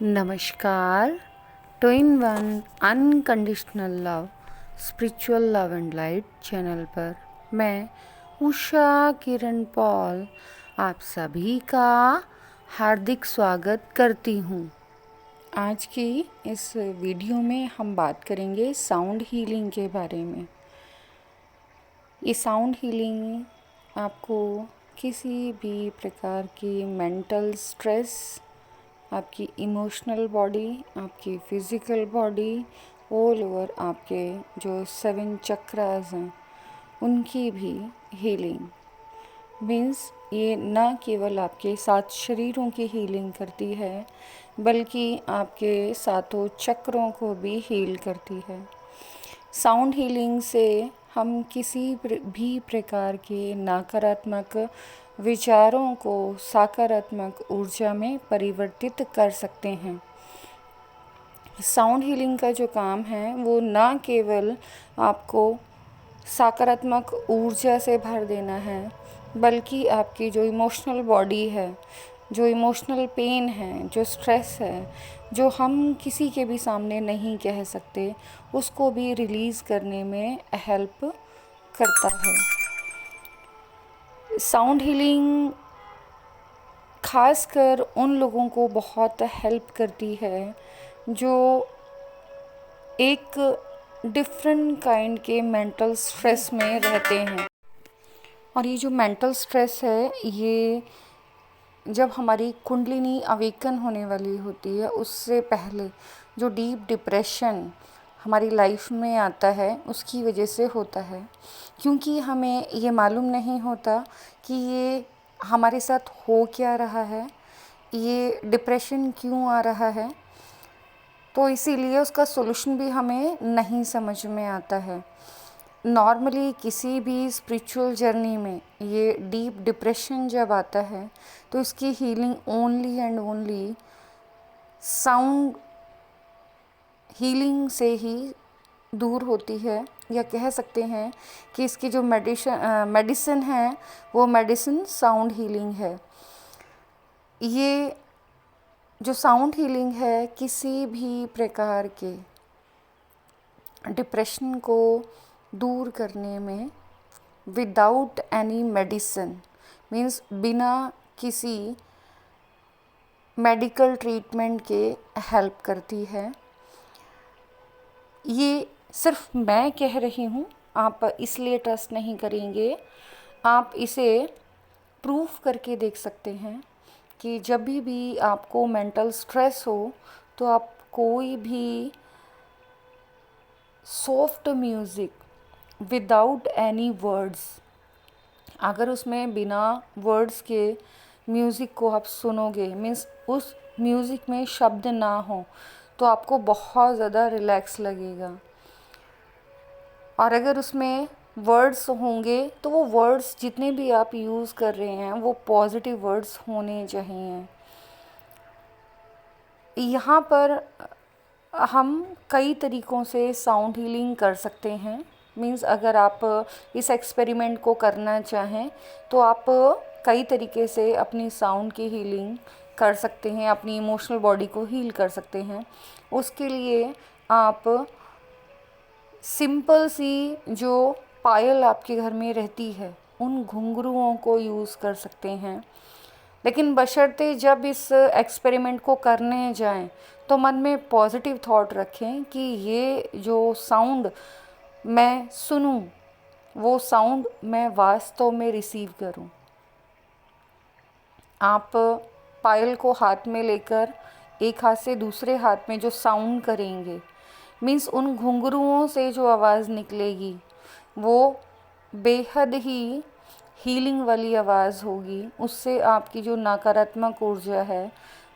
नमस्कार। Two in one unconditional love spiritual love and light channel पर मैं Usha Kiran Paul आप सभी का हार्दिक स्वागत करती हूँ। आज की इस वीडियो में हम बात करेंगे साउंड हीलिंग के बारे में। ये साउंड हीलिंग आपको किसी भी प्रकार की मेंटल स्ट्रेस, आपकी इमोशनल बॉडी, आपकी फिज़िकल बॉडी, ऑल ओवर आपके जो 7 चक्रास हैं उनकी भी हीलिंग मीन्स ये न केवल आपके 7 शरीरों की हीलिंग करती है बल्कि आपके 7 चक्रों को भी हील करती है। साउंड हीलिंग से हम किसी भी प्रकार के नकारात्मक विचारों को सकारात्मक ऊर्जा में परिवर्तित कर सकते हैं। साउंड हीलिंग का जो काम है वो न केवल आपको सकारात्मक ऊर्जा से भर देना है बल्कि आपकी जो इमोशनल बॉडी है, जो इमोशनल पेन है, जो स्ट्रेस है, जो हम किसी के भी सामने नहीं कह सकते, उसको भी रिलीज़ करने में हेल्प करता है। साउंड हीलिंग खासकर उन लोगों को बहुत हेल्प करती है जो एक डिफरेंट काइंड के मेंटल स्ट्रेस में रहते हैं। और ये जो मेंटल स्ट्रेस है ये जब हमारी कुंडलिनी अवेकन होने वाली होती है उससे पहले जो डीप डिप्रेशन हमारी लाइफ में आता है उसकी वजह से होता है, क्योंकि हमें ये मालूम नहीं होता कि ये हमारे साथ हो क्या रहा है, ये डिप्रेशन क्यों आ रहा है, तो इसीलिए उसका सॉल्यूशन भी हमें नहीं समझ में आता है। नॉर्मली किसी भी स्पिरिचुअल जर्नी में ये डीप डिप्रेशन जब आता है तो इसकी healing only and only sound healing से ही दूर होती है, या कह सकते हैं कि इसकी जो मेडिसिन है वो मेडिसिन साउंड हीलिंग है। ये जो साउंड हीलिंग है किसी भी प्रकार के डिप्रेशन को दूर करने में विदाउट एनी मेडिसिन मीन्स बिना किसी मेडिकल ट्रीटमेंट के हेल्प करती है। ये सिर्फ मैं कह रही हूँ, आप इसलिए ट्रस्ट नहीं करेंगे, आप इसे प्रूफ करके देख सकते हैं कि जब भी आपको मेंटल स्ट्रेस हो तो आप कोई भी soft music without any words, अगर उसमें बिना वर्ड्स के म्यूज़िक को आप सुनोगे मीन्स उस म्यूज़िक में शब्द ना हो तो आपको बहुत ज़्यादा रिलैक्स लगेगा। और अगर उसमें वर्ड्स होंगे तो वो वर्ड्स जितने भी आप यूज़ कर रहे हैं वो पॉजिटिव वर्ड्स होने चाहिए। यहाँ पर हम कई तरीक़ों से साउंड हीलिंग कर सकते हैं। मीन्स अगर आप इस एक्सपेरिमेंट को करना चाहें तो आप कई तरीके से अपनी साउंड की हीलिंग कर सकते हैं, अपनी इमोशनल बॉडी को हील कर सकते हैं। उसके लिए आप सिंपल सी जो पायल आपके घर में रहती है उन घुंघरुओं को यूज़ कर सकते हैं, लेकिन बशर्ते जब इस एक्सपेरिमेंट को करने जाएं तो मन में पॉजिटिव थॉट रखें कि ये जो साउंड मैं सुनूं वो साउंड मैं वास्तव में रिसीव करूं। आप पायल को हाथ में लेकर एक हाथ से दूसरे हाथ में जो साउंड करेंगे मीन्स उन घुंघरुओं से जो आवाज़ निकलेगी वो बेहद ही हीलिंग वाली आवाज़ होगी। उससे आपकी जो नकारात्मक ऊर्जा है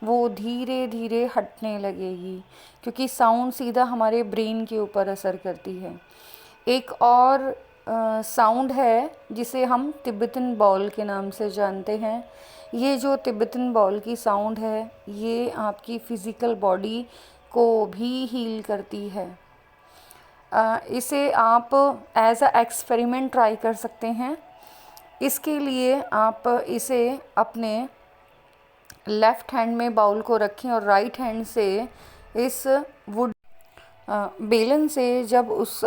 वो धीरे धीरे हटने लगेगी, क्योंकि साउंड सीधा हमारे ब्रेन के ऊपर असर करती है। एक और साउंड है जिसे हम तिब्बतन बॉल के नाम से जानते हैं। ये जो तिब्बतन बॉल की साउंड है ये आपकी फ़िज़िकल बॉडी को भी हील करती है। इसे आप एज अ एक्सपेरिमेंट ट्राई कर सकते हैं। इसके लिए आप इसे अपने लेफ़्ट हैंड में बाउल को रखें और राइट हैंड से इस वुड बेलन से जब उस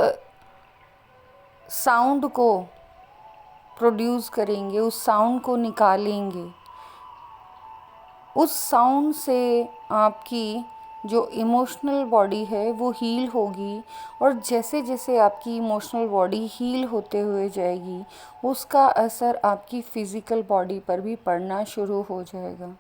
साउंड को प्रोड्यूस करेंगे, उस साउंड को निकालेंगे, उस साउंड से आपकी जो इमोशनल बॉडी है वो हील होगी। और जैसे जैसे आपकी इमोशनल बॉडी हील होते हुए जाएगी, उसका असर आपकी फ़िज़िकल बॉडी पर भी पड़ना शुरू हो जाएगा।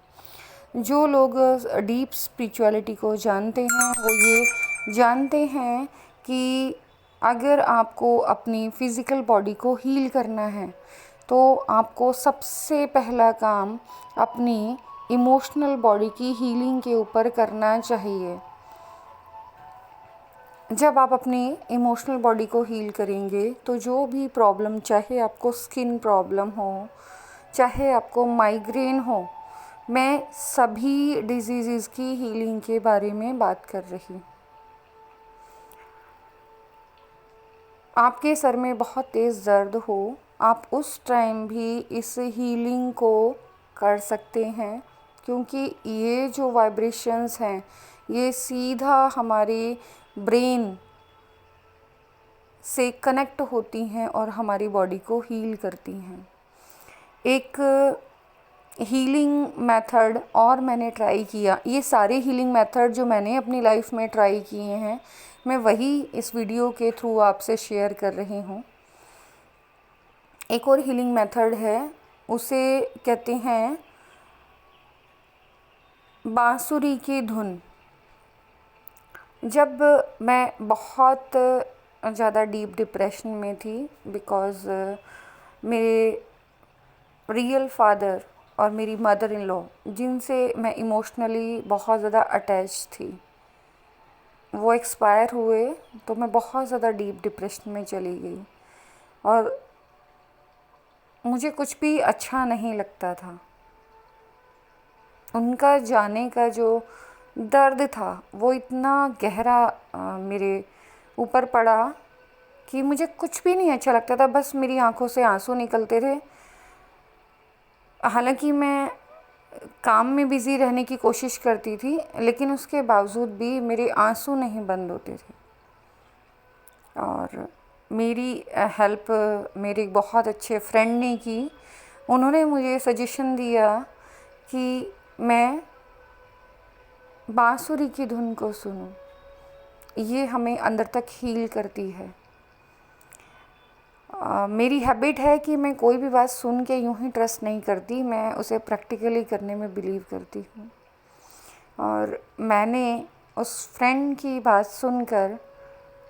जो लोग डीप स्पिरिचुअलिटी को जानते हैं वो ये जानते हैं कि अगर आपको अपनी फ़िज़िकल बॉडी को हील करना है तो आपको सबसे पहला काम अपनी इमोशनल बॉडी की हीलिंग के ऊपर करना चाहिए। जब आप अपनी इमोशनल बॉडी को हील करेंगे तो जो भी प्रॉब्लम, चाहे आपको स्किन प्रॉब्लम हो, चाहे आपको माइग्रेन हो, मैं सभी डिजीज़ की हीलिंग के बारे में बात कर रही हूँ। आपके सर में बहुत तेज़ दर्द हो, आप उस टाइम भी इस हीलिंग को कर सकते हैं, क्योंकि ये जो वाइब्रेशंस हैं ये सीधा हमारे ब्रेन से कनेक्ट होती हैं और हमारी बॉडी को हील करती हैं। एक हीलिंग मेथड और मैंने ट्राई किया, ये सारे हीलिंग मेथड जो मैंने अपनी लाइफ में ट्राई किए हैं मैं वही इस वीडियो के थ्रू आपसे शेयर कर रही हूँ। एक और हीलिंग मेथड है, उसे कहते हैं बांसुरी की धुन। जब मैं बहुत ज़्यादा डीप डिप्रेशन में थी, बिकॉज़ मेरे रियल फादर और मेरी मदर इन लॉ, जिनसे मैं इमोशनली बहुत ज़्यादा अटैच थी, वो एक्सपायर हुए, तो मैं बहुत ज़्यादा डीप डिप्रेशन में चली गई और मुझे कुछ भी अच्छा नहीं लगता था। उनका जाने का जो दर्द था वो इतना गहरा मेरे ऊपर पड़ा कि मुझे कुछ भी नहीं अच्छा लगता था, बस मेरी आंखों से आंसू निकलते थे। हालांकि मैं काम में बिज़ी रहने की कोशिश करती थी, लेकिन उसके बावजूद भी मेरे आंसू नहीं बंद होते थे। और मेरी हेल्प मेरे बहुत अच्छे फ्रेंड ने की। उन्होंने मुझे सजेशन दिया कि मैं बांसुरी की धुन को सुनूं, ये हमें अंदर तक हील करती है। मेरी हैबिट है कि मैं कोई भी बात सुन के यूं ही ट्रस्ट नहीं करती, मैं उसे प्रैक्टिकली करने में बिलीव करती हूँ। और मैंने उस फ्रेंड की बात सुनकर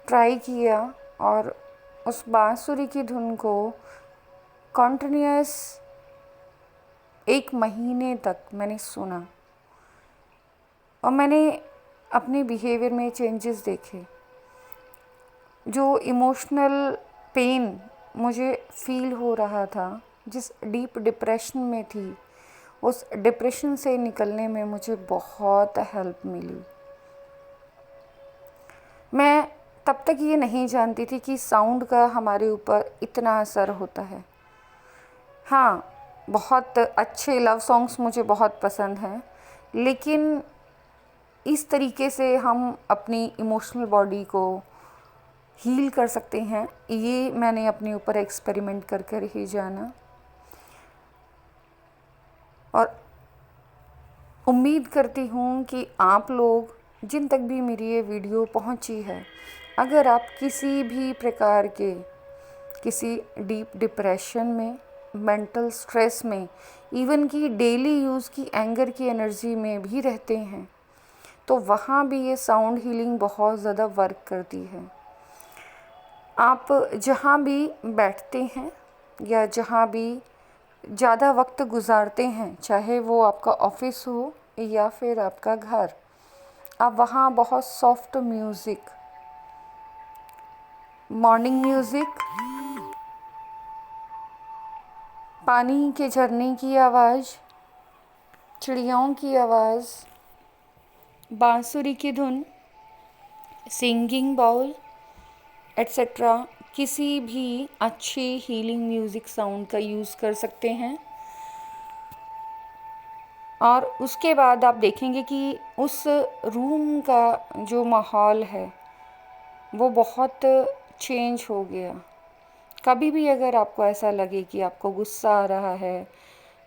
ट्राई किया और उस बांसुरी की धुन को कॉन्टिन्यूअस 1 महीने तक मैंने सुना और मैंने अपने बिहेवियर में चेंजेस देखे। जो इमोशनल पेन मुझे फील हो रहा था, जिस डीप डिप्रेशन में थी, उस डिप्रेशन से निकलने में मुझे बहुत हेल्प मिली। मैं तब तक ये नहीं जानती थी कि साउंड का हमारे ऊपर इतना असर होता है। हाँ, बहुत अच्छे लव सॉन्ग्स मुझे बहुत पसंद हैं, लेकिन इस तरीके से हम अपनी इमोशनल बॉडी को हील कर सकते हैं, ये मैंने अपने ऊपर एक्सपेरिमेंट कर कर ही जाना। और उम्मीद करती हूँ कि आप लोग जिन तक भी मेरी ये वीडियो पहुँची है, अगर आप किसी भी प्रकार के किसी डीप डिप्रेशन में, मेंटल स्ट्रेस में, इवन कि डेली यूज़ की एंगर की एनर्जी में भी रहते हैं, तो वहाँ भी ये साउंड हीलिंग बहुत ज़्यादा वर्क करती है। आप जहाँ भी बैठते हैं या जहाँ भी ज़्यादा वक्त गुजारते हैं, चाहे वो आपका ऑफिस हो या फिर आपका घर, आप वहाँ बहुत सॉफ्ट म्यूज़िक, मॉर्निंग म्यूज़िक, पानी के झरने की आवाज़, चिड़ियाओं की आवाज़, बांसुरी की धुन, सिंगिंग बाउल एट्सेट्रा किसी भी अच्छे हीलिंग म्यूज़िक साउंड का यूज़ कर सकते हैं। और उसके बाद आप देखेंगे कि उस रूम का जो माहौल है वो बहुत चेंज हो गया। कभी भी अगर आपको ऐसा लगे कि आपको गुस्सा आ रहा है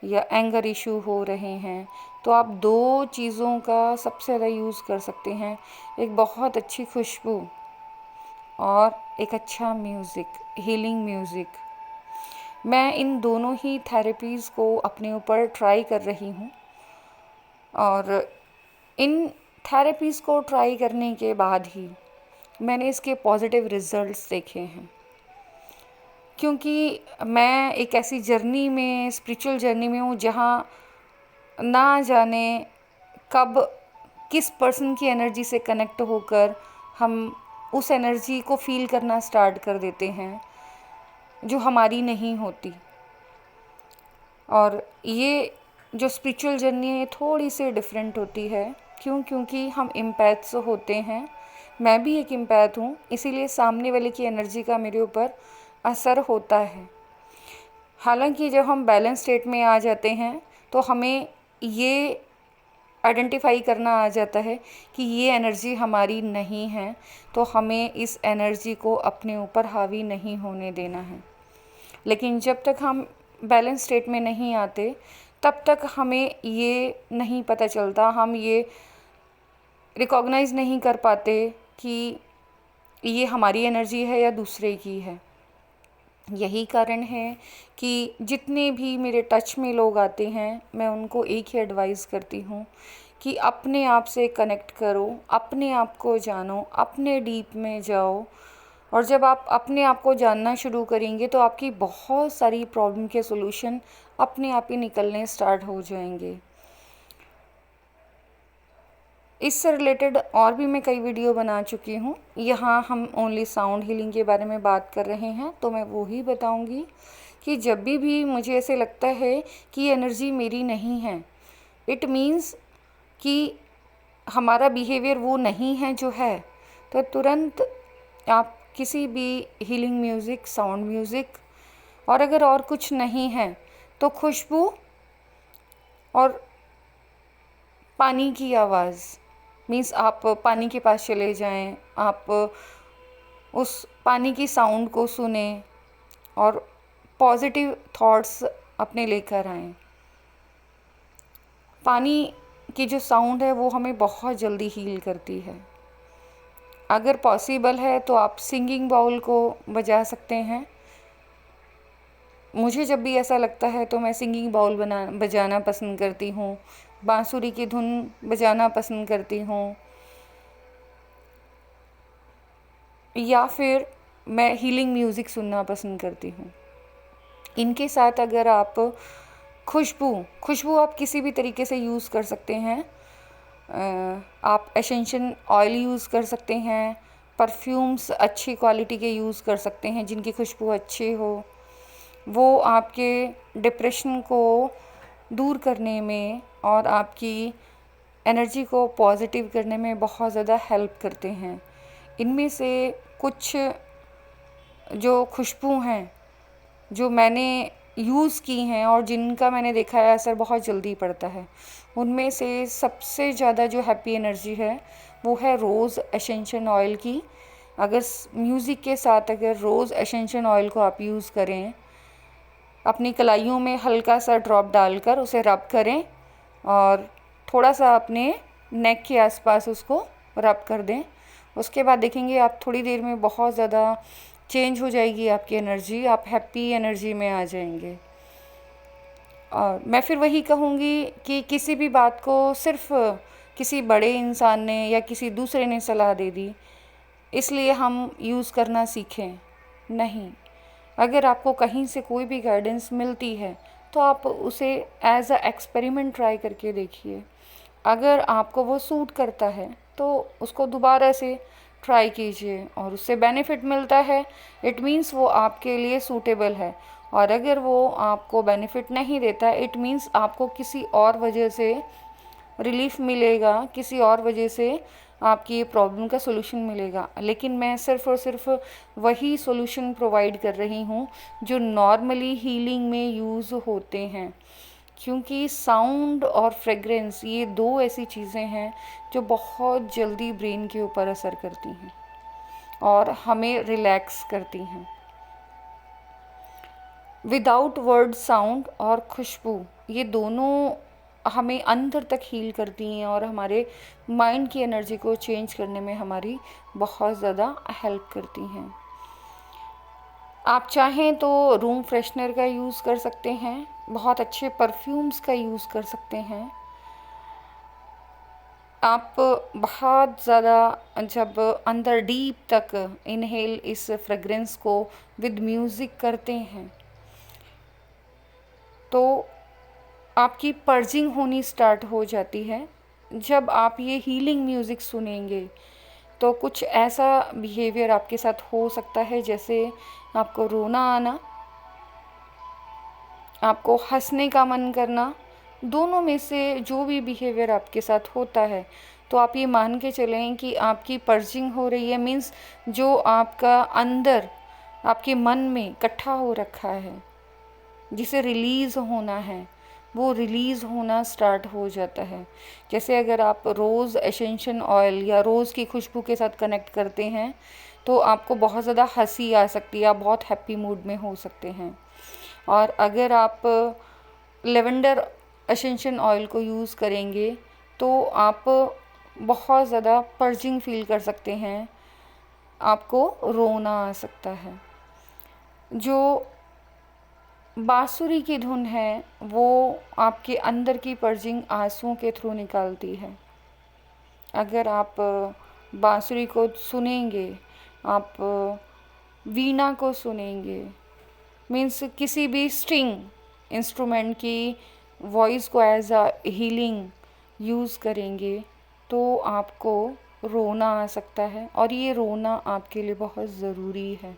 या एंगर इशू हो रहे हैं, तो आप दो चीज़ों का सबसे ज़्यादा यूज़ कर सकते हैं। एक बहुत अच्छी खुशबू और एक अच्छा म्यूज़िक, हीलिंग म्यूज़िक। मैं इन दोनों ही थेरेपीज़ को अपने ऊपर ट्राई कर रही हूँ और इन थेरेपीज़ को ट्राई करने के बाद ही मैंने इसके पॉजिटिव रिज़ल्ट्स देखे हैं। क्योंकि मैं एक ऐसी जर्नी में, स्पिरिचुअल जर्नी में हूँ जहाँ ना जाने कब किस पर्सन की एनर्जी से कनेक्ट होकर हम उस एनर्जी को फील करना स्टार्ट कर देते हैं जो हमारी नहीं होती। और ये जो स्पिरिचुअल जर्नी है थोड़ी सी डिफरेंट होती है। क्योंकि हम इम्पैथ्स होते हैं, मैं भी एक इम्पैथ हूँ, इसीलिए सामने वाले की एनर्जी का मेरे ऊपर असर होता है। हालांकि जब हम बैलेंस स्टेट में आ जाते हैं तो हमें ये आइडेंटिफाई करना आ जाता है कि ये एनर्जी हमारी नहीं है, तो हमें इस एनर्जी को अपने ऊपर हावी नहीं होने देना है। लेकिन जब तक हम बैलेंस स्टेट में नहीं आते तब तक हमें ये नहीं पता चलता, हम ये रिकॉग्नाइज़ नहीं कर पाते कि ये हमारी एनर्जी है या दूसरे की है। यही कारण है कि जितने भी मेरे टच में लोग आते हैं, मैं उनको एक ही एडवाइस करती हूँ कि अपने आप से कनेक्ट करो, अपने आप को जानो, अपने डीप में जाओ। और जब आप अपने आप को जानना शुरू करेंगे तो आपकी बहुत सारी प्रॉब्लम के सॉल्यूशन अपने आप ही निकलने स्टार्ट हो जाएंगे। इससे रिलेटेड और भी मैं कई वीडियो बना चुकी हूँ। यहाँ हम ओनली साउंड हीलिंग के बारे में बात कर रहे हैं, तो मैं वो ही बताऊँगी कि जब भी मुझे ऐसे लगता है कि ये एनर्जी मेरी नहीं है, इट मीन्स कि हमारा बिहेवियर वो नहीं है जो है, तो तुरंत आप किसी भी हीलिंग म्यूज़िक, साउंड म्यूज़िक, और अगर और कुछ नहीं है तो खुशबू और पानी की आवाज़, मीन्स आप पानी के पास चले जाएं, आप उस पानी की साउंड को सुने और पॉजिटिव थॉट्स अपने लेकर आएं। पानी की जो साउंड है वो हमें बहुत जल्दी हील करती है। अगर पॉसिबल है तो आप सिंगिंग बाउल को बजा सकते हैं। मुझे जब भी ऐसा लगता है तो मैं सिंगिंग बाउल बजाना पसंद करती हूँ, बांसुरी की धुन बजाना पसंद करती हूँ, या फिर मैं हीलिंग म्यूज़िक सुनना पसंद करती हूँ। इनके साथ अगर आप खुशबू आप किसी भी तरीके से यूज़ कर सकते हैं। आप एसेंशियल ऑयल यूज़ कर सकते हैं, परफ्यूम्स अच्छी क्वालिटी के यूज़ कर सकते हैं जिनकी खुशबू अच्छी हो। वो आपके डिप्रेशन को दूर करने में और आपकी एनर्जी को पॉजिटिव करने में बहुत ज़्यादा हेल्प करते हैं। इनमें से कुछ जो खुशबू हैं जो मैंने यूज़ की हैं और जिनका मैंने देखा है असर बहुत जल्दी पड़ता है, उनमें से सबसे ज़्यादा जो हैप्पी एनर्जी है वो है रोज़ एसेंशियल ऑयल की। अगर म्यूज़िक के साथ अगर रोज़ एसेंशियल ऑयल को आप यूज़ करें, अपनी कलाइयों में हल्का सा ड्रॉप डालकर उसे रब करें और थोड़ा सा अपने नेक के आसपास उसको रब कर दें, उसके बाद देखेंगे आप थोड़ी देर में बहुत ज़्यादा चेंज हो जाएगी आपकी एनर्जी, आप हैप्पी एनर्जी में आ जाएंगे। और मैं फिर वही कहूँगी कि किसी भी बात को सिर्फ किसी बड़े इंसान ने या किसी दूसरे ने सलाह दे दी इसलिए हम यूज़ करना सीखें नहीं। अगर आपको कहीं से कोई भी गाइडेंस मिलती है तो आप उसे एज अ एक्सपेरिमेंट ट्राई करके देखिए। अगर आपको वो सूट करता है तो उसको दोबारा से ट्राई कीजिए और उससे बेनिफिट मिलता है, इट मीन्स वो आपके लिए सूटेबल है। और अगर वो आपको बेनिफिट नहीं देता, इट मीन्स आपको किसी और वजह से रिलीफ मिलेगा, किसी और वजह से आपकी ये प्रॉब्लम का सॉल्यूशन मिलेगा, लेकिन मैं सिर्फ़ और सिर्फ वही सॉल्यूशन प्रोवाइड कर रही हूँ जो नॉर्मली हीलिंग में यूज़ होते हैं, क्योंकि साउंड और फ्रेगरेंस ये दो ऐसी चीज़ें हैं जो बहुत जल्दी ब्रेन के ऊपर असर करती हैं और हमें रिलैक्स करती हैं। विदाउट वर्ड साउंड और खुशबू, ये दोनों हमें अंदर तक हील करती हैं और हमारे माइंड की एनर्जी को चेंज करने में हमारी बहुत ज़्यादा हेल्प करती हैं। आप चाहें तो रूम फ्रेशनर का यूज़ कर सकते हैं, बहुत अच्छे परफ्यूम्स का यूज़ कर सकते हैं। आप बहुत ज़्यादा जब अंदर डीप तक इनहेल इस फ्रेगरेंस को विद म्यूज़िक करते हैं तो आपकी पर्जिंग होनी स्टार्ट हो जाती है। जब आप ये हीलिंग म्यूज़िक सुनेंगे तो कुछ ऐसा बिहेवियर आपके साथ हो सकता है, जैसे आपको रोना आना, आपको हंसने का मन करना, दोनों में से जो भी बिहेवियर आपके साथ होता है तो आप ये मान के चलें कि आपकी पर्जिंग हो रही है। मीन्स जो आपका अंदर आपके मन में इकट्ठा हो रखा है, जिसे रिलीज़ होना है, वो रिलीज़ होना स्टार्ट हो जाता है। जैसे अगर आप रोज़ एसेंशियल ऑयल या रोज़ की खुशबू के साथ कनेक्ट करते हैं तो आपको बहुत ज़्यादा हंसी आ सकती है, आप बहुत हैप्पी मूड में हो सकते हैं। और अगर आप लेवेंडर एसेंशियल ऑयल को यूज़ करेंगे तो आप बहुत ज़्यादा पर्जिंग फील कर सकते हैं, आपको रोना आ सकता है। जो बांसुरी की धुन है वो आपके अंदर की पर्जिंग आंसुओं के थ्रू निकालती है। अगर आप बांसुरी को सुनेंगे, आप वीणा को सुनेंगे, मीन्स किसी भी स्ट्रिंग इंस्ट्रूमेंट की वॉइस को एज अ हीलिंग यूज़ करेंगे तो आपको रोना आ सकता है। और ये रोना आपके लिए बहुत ज़रूरी है,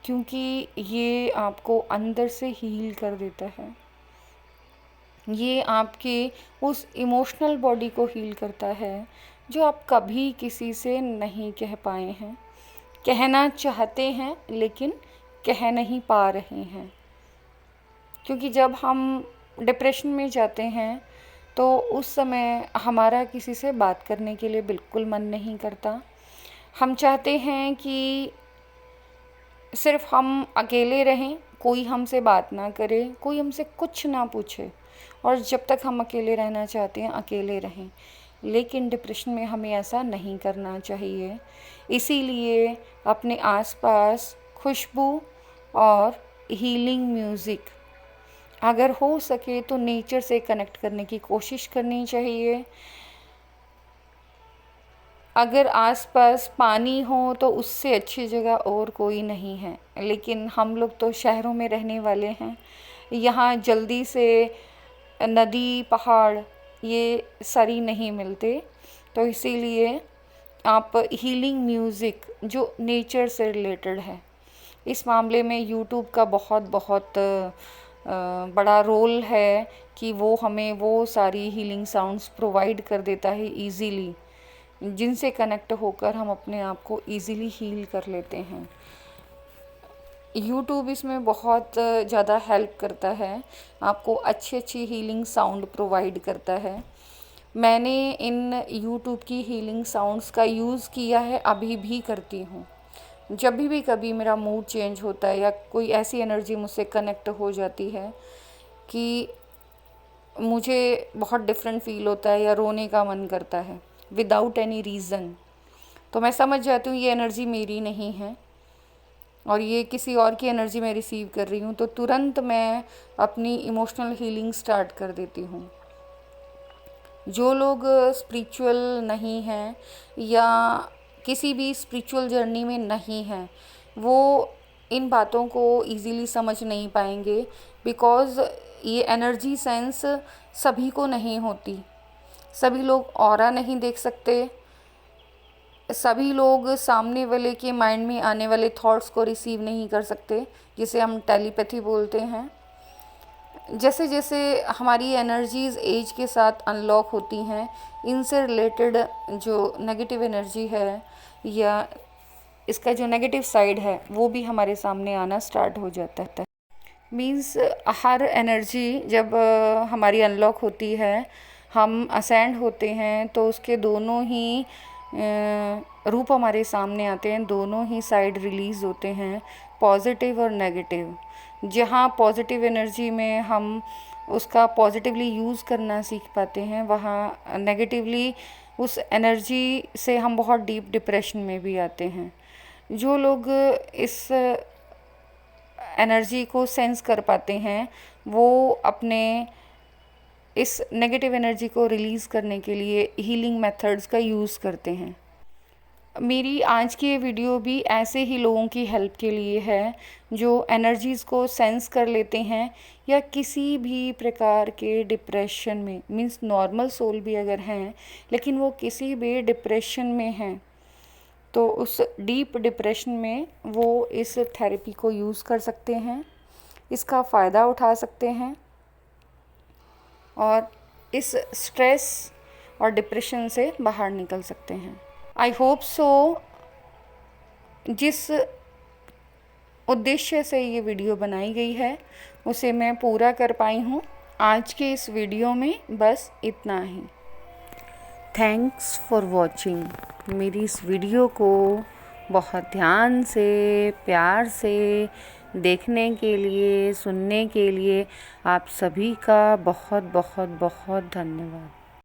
क्योंकि ये आपको अंदर से हील कर देता है। ये आपके उस इमोशनल बॉडी को हील करता है जो आप कभी किसी से नहीं कह पाए हैं, कहना चाहते हैं लेकिन कह नहीं पा रहे हैं। क्योंकि जब हम डिप्रेशन में जाते हैं तो उस समय हमारा किसी से बात करने के लिए बिल्कुल मन नहीं करता। हम चाहते हैं कि सिर्फ हम अकेले रहें, कोई हमसे बात ना करे, कोई हमसे कुछ ना पूछे, और जब तक हम अकेले रहना चाहते हैं अकेले रहें। लेकिन डिप्रेशन में हमें ऐसा नहीं करना चाहिए। इसीलिए अपने आसपास खुशबू और हीलिंग म्यूज़िक, अगर हो सके तो नेचर से कनेक्ट करने की कोशिश करनी चाहिए। अगर आसपास पानी हो तो उससे अच्छी जगह और कोई नहीं है, लेकिन हम लोग तो शहरों में रहने वाले हैं, यहाँ जल्दी से नदी पहाड़ ये सारी नहीं मिलते। तो इसीलिए आप हीलिंग म्यूज़िक जो नेचर से रिलेटेड है, इस मामले में यूट्यूब का बहुत बहुत बड़ा रोल है कि वो हमें वो सारी हीलिंग साउंड्स प्रोवाइड कर देता है इजीली, जिनसे कनेक्ट होकर हम अपने आप को इजीली हील कर लेते हैं। यूट्यूब इसमें बहुत ज़्यादा हेल्प करता है, आपको अच्छी अच्छी हीलिंग साउंड प्रोवाइड करता है। मैंने इन यूट्यूब की हीलिंग साउंड्स का यूज़ किया है, अभी भी करती हूँ। जब भी कभी मेरा मूड चेंज होता है या कोई ऐसी एनर्जी मुझसे कनेक्ट हो जाती है कि मुझे बहुत डिफरेंट फील होता है या रोने का मन करता है विदाउट एनी रीज़न, तो मैं समझ जाती हूँ ये एनर्जी मेरी नहीं है और ये किसी और की एनर्जी मैं रिसीव कर रही हूँ, तो तुरंत मैं अपनी इमोशनल हीलिंग स्टार्ट कर देती हूँ। जो लोग स्पिरिचुअल नहीं हैं या किसी भी स्पिरिचुअल जर्नी में नहीं हैं, वो इन बातों को इजीली समझ नहीं पाएंगे, बिकॉज़ ये एनर्जी सेंस सभी को नहीं होती। सभी लोग ऑरा नहीं देख सकते, सभी लोग सामने वाले के माइंड में आने वाले थॉट्स को रिसीव नहीं कर सकते, जिसे हम टेलीपैथी बोलते हैं। जैसे जैसे हमारी एनर्जीज़ एज के साथ अनलॉक होती हैं, इनसे रिलेटेड जो नेगेटिव एनर्जी है या इसका जो नेगेटिव साइड है वो भी हमारे सामने आना स्टार्ट हो जाता है। मीन्स हर एनर्जी जब हमारी अनलॉक होती है, हम असेंड होते हैं, तो उसके दोनों ही रूप हमारे सामने आते हैं, दोनों ही साइड रिलीज़ होते हैं, पॉजिटिव और नेगेटिव। जहाँ पॉजिटिव एनर्जी में हम उसका पॉजिटिवली यूज़ करना सीख पाते हैं, वहाँ नेगेटिवली उस एनर्जी से हम बहुत डीप डिप्रेशन में भी आते हैं। जो लोग इस एनर्जी को सेंस कर पाते हैं, वो अपने इस नेगेटिव एनर्जी को रिलीज़ करने के लिए हीलिंग मेथड्स का यूज़ करते हैं। मेरी आज की ये वीडियो भी ऐसे ही लोगों की हेल्प के लिए है जो एनर्जीज़ को सेंस कर लेते हैं या किसी भी प्रकार के डिप्रेशन में, मीन्स नॉर्मल सोल भी अगर हैं लेकिन वो किसी भी डिप्रेशन में हैं, तो उस डीप डिप्रेशन में वो इस थेरेपी को यूज़ कर सकते हैं, इसका फ़ायदा उठा सकते हैं और इस स्ट्रेस और डिप्रेशन से बाहर निकल सकते हैं। आई होप सो जिस उद्देश्य से ये वीडियो बनाई गई है उसे मैं पूरा कर पाई हूँ। आज के इस वीडियो में बस इतना ही। Thanks for watching. मेरी इस वीडियो को बहुत ध्यान से, प्यार से देखने के लिए, सुनने के लिए आप सभी का बहुत बहुत बहुत धन्यवाद।